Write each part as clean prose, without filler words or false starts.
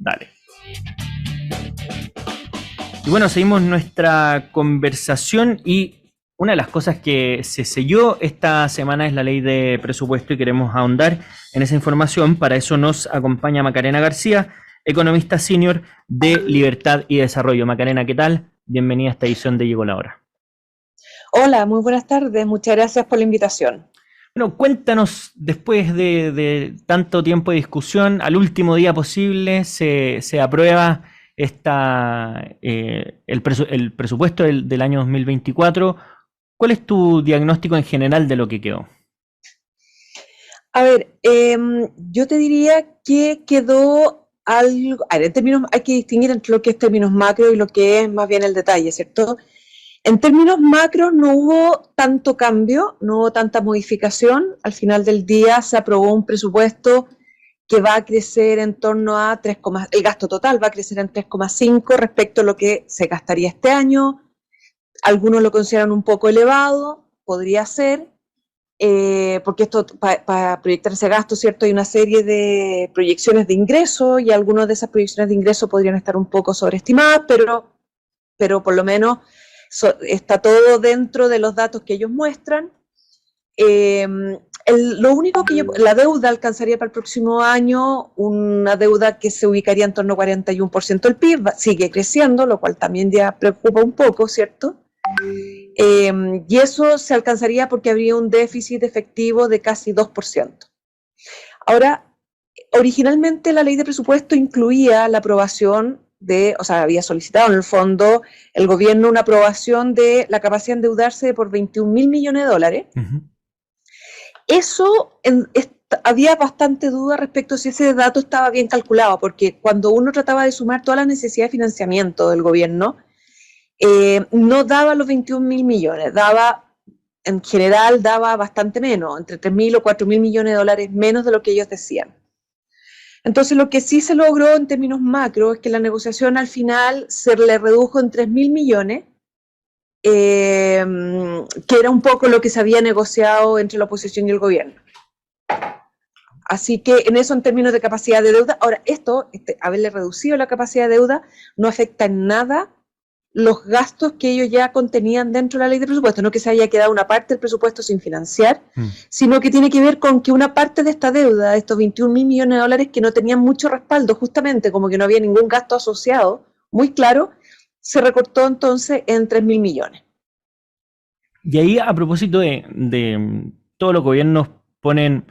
Dale. Y bueno, seguimos nuestra conversación y una de las cosas que se selló esta semana es la ley de presupuesto y queremos ahondar en esa información. Para eso nos acompaña Macarena García, economista senior de Libertad y Desarrollo. Macarena, ¿qué tal? Bienvenida a esta edición de Llegó la Hora. Hola, muy buenas tardes. Muchas gracias por la invitación. Bueno, cuéntanos, después de tanto tiempo de discusión, al último día posible se aprueba el presupuesto del año 2024. ¿Cuál es tu diagnóstico en general de lo que quedó? A ver, yo te diría que quedó algo. A ver, en términos, hay que distinguir entre lo que es términos macro y lo que es más bien el detalle, ¿cierto? En términos macro no hubo tanto cambio, no hubo tanta modificación. Al final del día se aprobó un presupuesto que va a crecer en torno a 3, el gasto total va a crecer en 3,5 respecto a lo que se gastaría este año. Algunos lo consideran un poco elevado, podría ser, porque esto, para proyectar ese gasto, ¿cierto? Hay una serie de proyecciones de ingreso y algunas de esas proyecciones de ingreso podrían estar un poco sobreestimadas, pero por lo menos está todo dentro de los datos que ellos muestran. Lo único que la deuda alcanzaría para el próximo año una deuda que se ubicaría en torno a 41% del PIB, sigue creciendo, lo cual también ya preocupa un poco, ¿cierto? Y eso se alcanzaría porque habría un déficit efectivo de casi 2%. Ahora, originalmente la ley de presupuesto incluía la aprobación había solicitado en el fondo el gobierno una aprobación de la capacidad de endeudarse por 21.000 millones de dólares. Uh-huh. Eso había bastante duda respecto a si ese dato estaba bien calculado, porque cuando uno trataba de sumar toda la necesidad de financiamiento del gobierno, no daba los 21.000 millones, en general daba bastante menos, entre 3.000 o 4.000 millones de dólares menos de lo que ellos decían. Entonces lo que sí se logró en términos macro es que la negociación al final se le redujo en 3.000 millones, que era un poco lo que se había negociado entre la oposición y el gobierno. Así que en eso, en términos de capacidad de deuda, ahora haberle reducido la capacidad de deuda no afecta en nada los gastos que ellos ya contenían dentro de la ley de presupuesto, no que se haya quedado una parte del presupuesto sin financiar, sino que tiene que ver con que una parte de esta deuda, de estos 21.000 millones de dólares que no tenían mucho respaldo, justamente como que no había ningún gasto asociado, muy claro, se recortó entonces en 3.000 millones. Y ahí, a propósito de todos los gobiernos ponen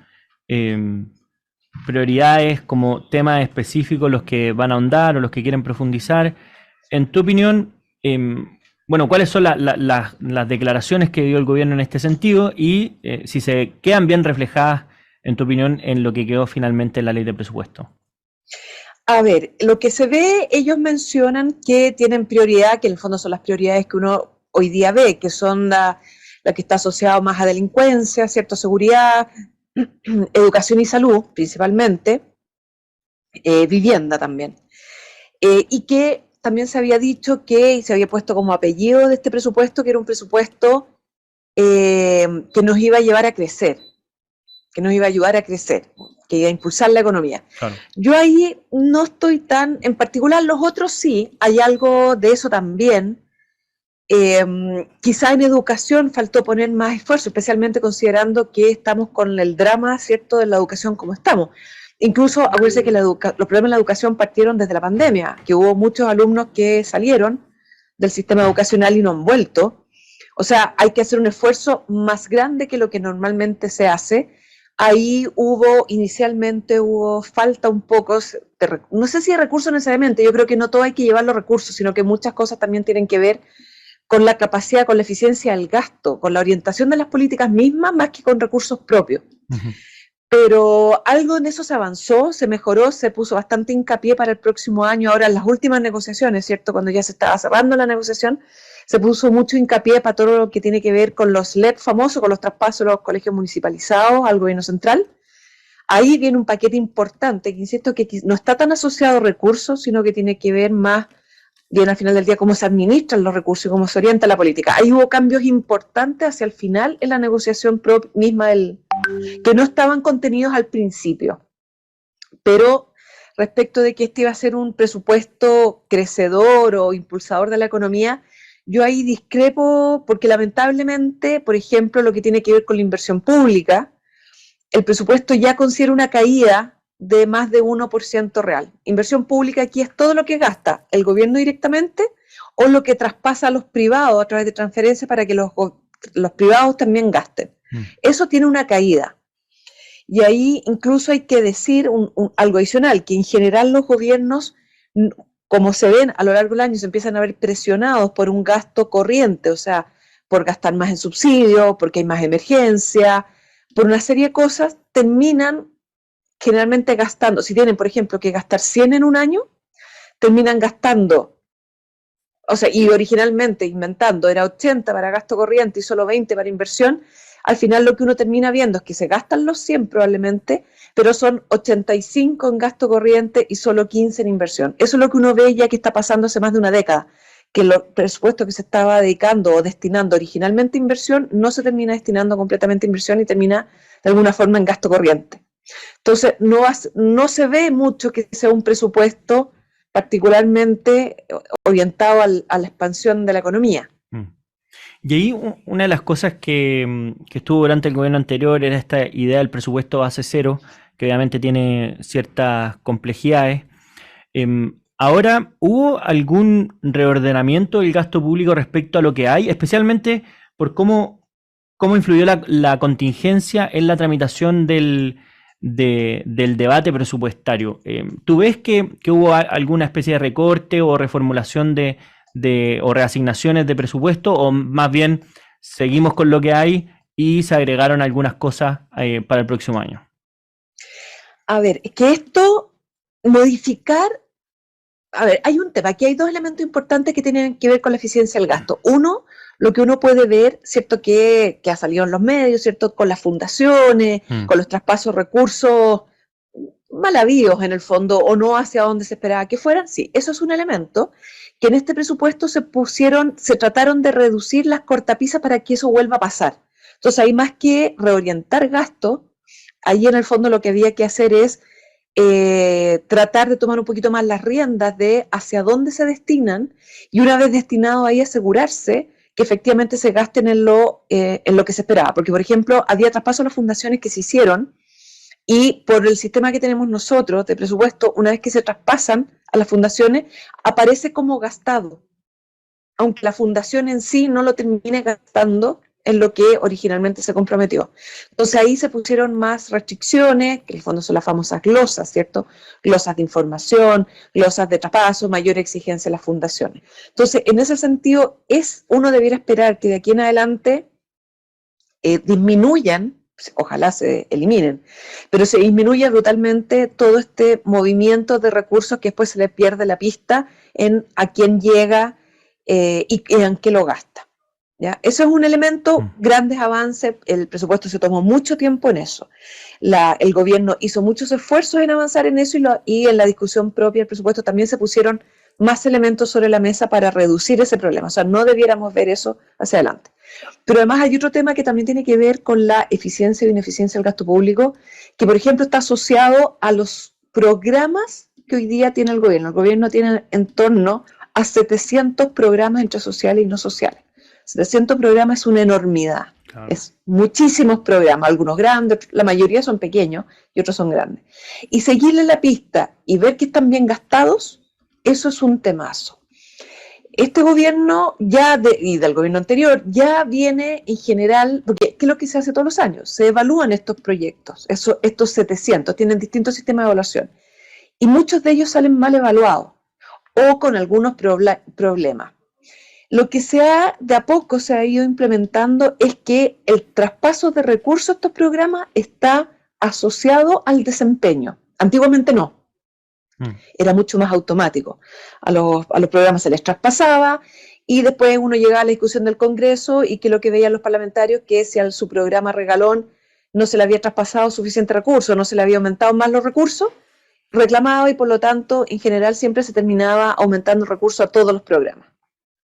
prioridades como temas específicos, los que van a ahondar o los que quieren profundizar, en tu opinión, bueno, ¿cuáles son las declaraciones que dio el gobierno en este sentido y si se quedan bien reflejadas, en tu opinión, en lo que quedó finalmente en la ley de presupuesto? A ver, lo que se ve, ellos mencionan que tienen prioridad, que en el fondo son las prioridades que uno hoy día ve, que son la que está asociada más a delincuencia, ¿cierto? Seguridad, educación y salud, principalmente, vivienda también. Y que también se había dicho que se había puesto como apellido de este presupuesto, que era un presupuesto que nos iba a llevar a crecer, que nos iba a ayudar a crecer, que iba a impulsar la economía. Claro. Yo ahí no estoy tan, en particular los otros sí, hay algo de eso también. Quizá en educación faltó poner más esfuerzo, especialmente considerando que estamos con el drama, ¿cierto?, de la educación como estamos. Incluso, acuérdense que los problemas en la educación partieron desde la pandemia, que hubo muchos alumnos que salieron del sistema educacional y no han vuelto. O sea, hay que hacer un esfuerzo más grande que lo que normalmente se hace. Ahí inicialmente hubo falta un poco, no sé si de recursos necesariamente, yo creo que no todo hay que llevar los recursos, sino que muchas cosas también tienen que ver con la capacidad, con la eficiencia del gasto, con la orientación de las políticas mismas, más que con recursos propios. Uh-huh. Pero algo en eso se avanzó, se mejoró, se puso bastante hincapié para el próximo año. Ahora en las últimas negociaciones, ¿cierto? Cuando ya se estaba cerrando la negociación, se puso mucho hincapié para todo lo que tiene que ver con los LEP famosos, con los traspasos de los colegios municipalizados al gobierno central. Ahí viene un paquete importante, que insisto que no está tan asociado a recursos, sino que tiene que ver más bien al final del día cómo se administran los recursos y cómo se orienta la política. Ahí hubo cambios importantes hacia el final en la negociación misma que no estaban contenidos al principio. Pero respecto de que este iba a ser un presupuesto crecedor o impulsador de la economía, yo ahí discrepo porque lamentablemente, por ejemplo, lo que tiene que ver con la inversión pública, el presupuesto ya considera una caída de más de 1% real. Inversión pública aquí es todo lo que gasta el gobierno directamente o lo que traspasa a los privados a través de transferencias para que los privados también gasten. Eso tiene una caída. Y ahí incluso hay que decir algo adicional, que en general los gobiernos, como se ven a lo largo del año, se empiezan a ver presionados por un gasto corriente, o sea, por gastar más en subsidios, porque hay más emergencia, por una serie de cosas, terminan generalmente gastando, si tienen, por ejemplo, que gastar 100 en un año, terminan gastando, o sea, y originalmente inventando, era 80 para gasto corriente y solo 20 para inversión. Al final lo que uno termina viendo es que se gastan los 100 probablemente, pero son 85 en gasto corriente y solo 15 en inversión. Eso es lo que uno ve ya que está pasando hace más de una década, que el presupuesto que se estaba dedicando o destinando originalmente a inversión no se termina destinando completamente a inversión y termina de alguna forma en gasto corriente. Entonces no se ve mucho que sea un presupuesto particularmente orientado a la expansión de la economía. Y ahí una de las cosas que estuvo durante el gobierno anterior era esta idea del presupuesto base cero, que obviamente tiene ciertas complejidades. Ahora, ¿hubo algún reordenamiento del gasto público respecto a lo que hay, especialmente por cómo influyó la contingencia en la tramitación del debate presupuestario? ¿Tú ves que hubo alguna especie de recorte o reformulación o reasignaciones de presupuesto, o más bien seguimos con lo que hay y se agregaron algunas cosas para el próximo año? A ver, es que esto, modificar, a ver, hay un tema, aquí hay dos elementos importantes que tienen que ver con la eficiencia del gasto. Uno, lo que uno puede ver, ¿cierto? Que ha salido en los medios, ¿cierto? Con las fundaciones, con los traspasos de recursos mal habidos en el fondo, o no hacia donde se esperaba que fueran. Sí, eso es un elemento que en este presupuesto se trataron de reducir las cortapisas para que eso vuelva a pasar. Entonces, hay más que reorientar gastos, ahí en el fondo lo que había que hacer es tratar de tomar un poquito más las riendas de hacia dónde se destinan y una vez destinado ahí asegurarse que efectivamente se gasten en lo que se esperaba. Porque, por ejemplo, había traspasos a las fundaciones que se hicieron y por el sistema que tenemos nosotros de presupuesto, una vez que se traspasan a las fundaciones, aparece como gastado, aunque la fundación en sí no lo termine gastando en lo que originalmente se comprometió. Entonces ahí se pusieron más restricciones, que en el fondo son las famosas glosas, ¿cierto? Glosas de información, glosas de traspaso, mayor exigencia en las fundaciones. Entonces, en ese sentido, uno debiera esperar que de aquí en adelante disminuyan, ojalá se eliminen, pero se disminuya brutalmente todo este movimiento de recursos que después se le pierde la pista en a quién llega y en qué lo gasta. ¿Ya? Eso es un elemento, grandes avances, el presupuesto se tomó mucho tiempo en eso. El gobierno hizo muchos esfuerzos en avanzar en eso y en la discusión propia del presupuesto también se pusieron más elementos sobre la mesa para reducir ese problema. O sea, no debiéramos ver eso hacia adelante. Pero además hay otro tema que también tiene que ver con la eficiencia o ineficiencia del gasto público, que por ejemplo está asociado a los programas que hoy día tiene el gobierno. El gobierno tiene en torno a 700 programas entre sociales y no sociales. 700 programas es una enormidad. Claro. Es muchísimos programas, algunos grandes, la mayoría son pequeños y otros son grandes. Y seguirle la pista y ver que están bien gastados, eso es un temazo. Este gobierno y del gobierno anterior ya viene en general, porque ¿qué es lo que se hace todos los años? Se evalúan estos proyectos, estos 700, tienen distintos sistemas de evaluación y muchos de ellos salen mal evaluados o con algunos problemas. Lo que de a poco se ha ido implementando es que el traspaso de recursos a estos programas está asociado al desempeño. Antiguamente no. Era mucho más automático. A los programas se les traspasaba y después uno llegaba a la discusión del Congreso y que lo que veían los parlamentarios que si a su programa regalón no se le había traspasado suficiente recurso, no se le había aumentado más los recursos, reclamaba y por lo tanto en general siempre se terminaba aumentando recursos a todos los programas.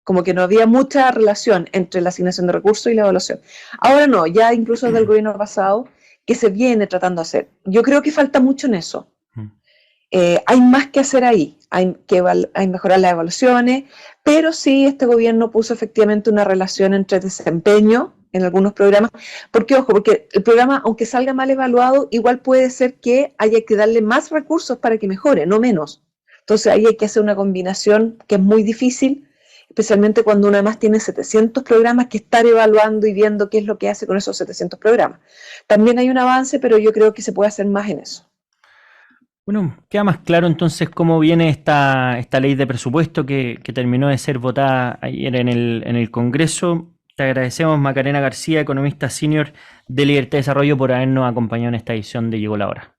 Como que no había mucha relación entre la asignación de recursos y la evaluación. Ahora no, ya incluso desde el gobierno pasado que se viene tratando de hacer. Yo creo que falta mucho en eso. Hay más que hacer ahí, hay que mejorar las evaluaciones, pero sí este gobierno puso efectivamente una relación entre desempeño en algunos programas, porque ojo, porque el programa, aunque salga mal evaluado, igual puede ser que haya que darle más recursos para que mejore, no menos. Entonces ahí hay que hacer una combinación que es muy difícil, especialmente cuando uno además tiene 700 programas que estar evaluando y viendo qué es lo que hace con esos 700 programas. También hay un avance, pero yo creo que se puede hacer más en eso. Bueno, queda más claro entonces cómo viene esta ley de presupuesto que terminó de ser votada ayer en el Congreso. Te agradecemos, Macarena García, economista senior de Libertad y Desarrollo, por habernos acompañado en esta edición de Llegó la Hora.